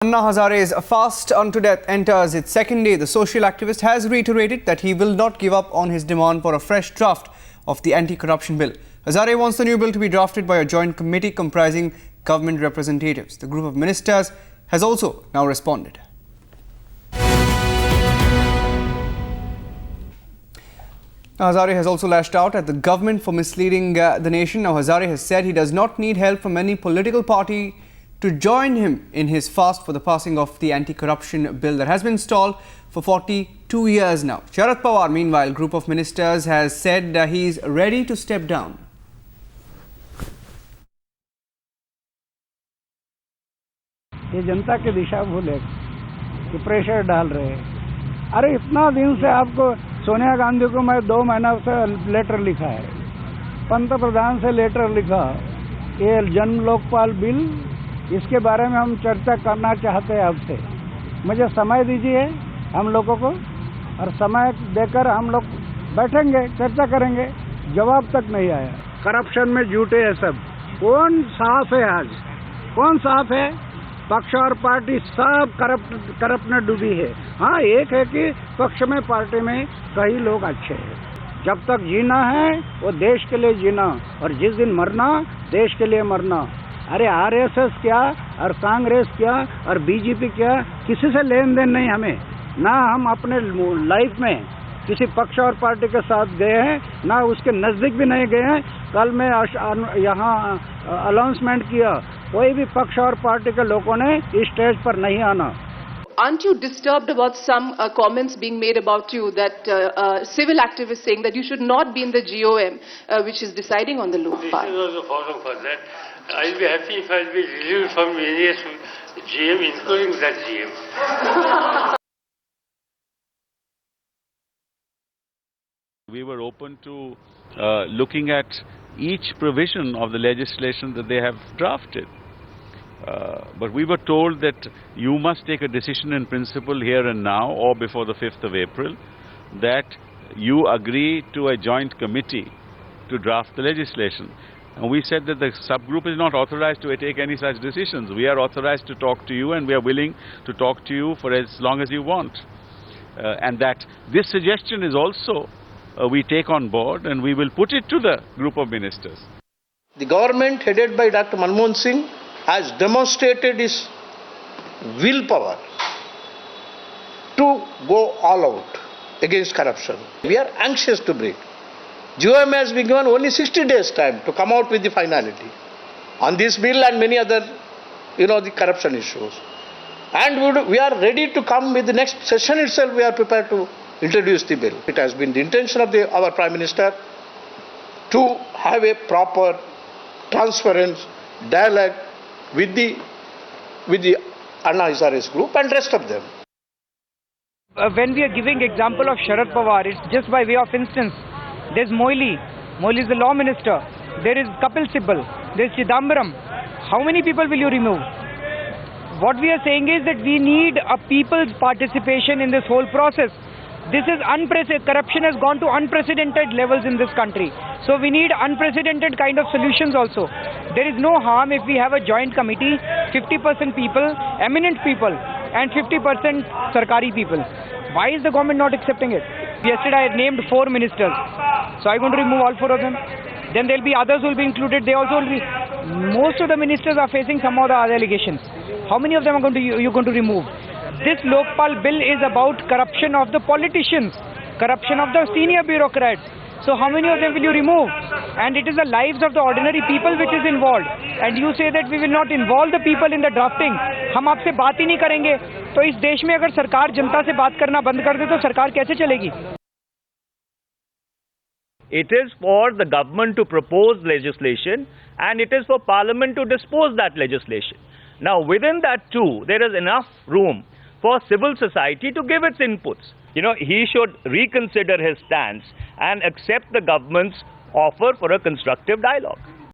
Anna Hazare's fast unto death enters its second day. The social activist has reiterated that he will not give up on his demand for a fresh draft of the anti-corruption bill. Hazare wants the new bill to be drafted by a joint committee comprising government representatives. The group of ministers has also now responded. Hazare has also lashed out at the government for misleading the nation. Now Hazare has said he does not need help from any political party to join him in his fast for the passing of the anti-corruption bill that has been stalled for 42 years now. Sharad Pawar, meanwhile, group of ministers has said he is ready to step down. ये जनता की दिशा भूले कि pressure डाल रहे हैं। अरे इतना दिन से आपको सोनिया गांधी को मैं 2 महीना से लेटर लिखा है, पंतप्रधान से लेटर लिखा, ये जन लोकपाल बिल इसके बारे में हम चर्चा करना चाहते हैं आपसे। मुझे समय दीजिए हम लोगों को, और समय देकर हम लोग बैठेंगे, चर्चा करेंगे। जवाब तक नहीं आया। करप्शन में जुटे हैं सब। कौन साफ है आज? कौन साफ है? पक्ष और पार्टी सब करप्ट में डूबी है। हाँ, एक है कि पक्ष में पार्टी में कई लोग अच्छे हैं। जब तक जीना है वो देश के लिए जीना, और जिस दिन मरना देश के लिए मरना। अरे आरएसएस क्या और कांग्रेस क्या और बीजेपी क्या, किसी से लेन देन नहीं हमें। ना हम अपने लाइफ में किसी पक्ष और पार्टी के साथ गए हैं, ना उसके नज़दीक भी नहीं गए हैं। कल मैं यहाँ अनाउंसमेंट किया, कोई भी पक्ष और पार्टी के लोगों ने इस स्टेज पर नहीं आना। Aren't you disturbed about some comments being made about you that civil activists saying that you should not be in the GOM, which is deciding on the Lokpal? This is also forum for that. I'll be happy if I'll be relieved from various GM, including that GM. We were open to looking at each provision of the legislation that they have drafted. But we were told that you must take a decision in principle here and now, or before the 5th of April, that you agree to a joint committee to draft the legislation. And we said that the subgroup is not authorized to take any such decisions. We are authorized to talk to you, and we are willing to talk to you for as long as you want. And that this suggestion is also we take on board, and we will put it to the group of ministers. The government headed by Dr. Manmohan Singh has demonstrated its willpower to go all out against corruption. We are anxious to break. GOM has been given only 60 days time to come out with the finality on this bill and many other, the corruption issues. And we are ready to come with the next session itself. We are prepared to introduce the bill. It has been the intention of our Prime Minister to have a proper, transparent dialogue with the Anna Hazare's group and rest of them. When we are giving example of Sharad Pawar, it's just by way of instance. There's Moily. Moily is the law minister. There is Kapil Sibal. There's Chidambaram. How many people will you remove? What we are saying is that we need a people's participation in this whole process. This is unprecedented. Corruption has gone to unprecedented levels in this country. So we need unprecedented kind of solutions also. There is no harm if we have a joint committee, 50% people, eminent people, and 50% Sarkari people. Why is the government not accepting it? Yesterday I named 4 ministers. So I'm going to remove all 4 of them. Then there will be others who will be included. They also will be. Most of the ministers are facing some of the other allegations. How many of them are you going to remove? This Lokpal bill is about corruption of the politicians, corruption of the senior bureaucrats. So how many of them will you remove? And it is the lives of the ordinary people which is involved. And you say that we will not involve the people in the drafting. हम आपसे बात ही नहीं करेंगे. तो इस देश में अगर सरकार जनता से बात करना बंद कर दे तो सरकार कैसे चलेगी? It is for the government to propose legislation, and it is for Parliament to dispose that legislation. Now within that too, there is enough room for civil society to give its inputs. He should reconsider his stance and accept the government's offer for a constructive dialogue.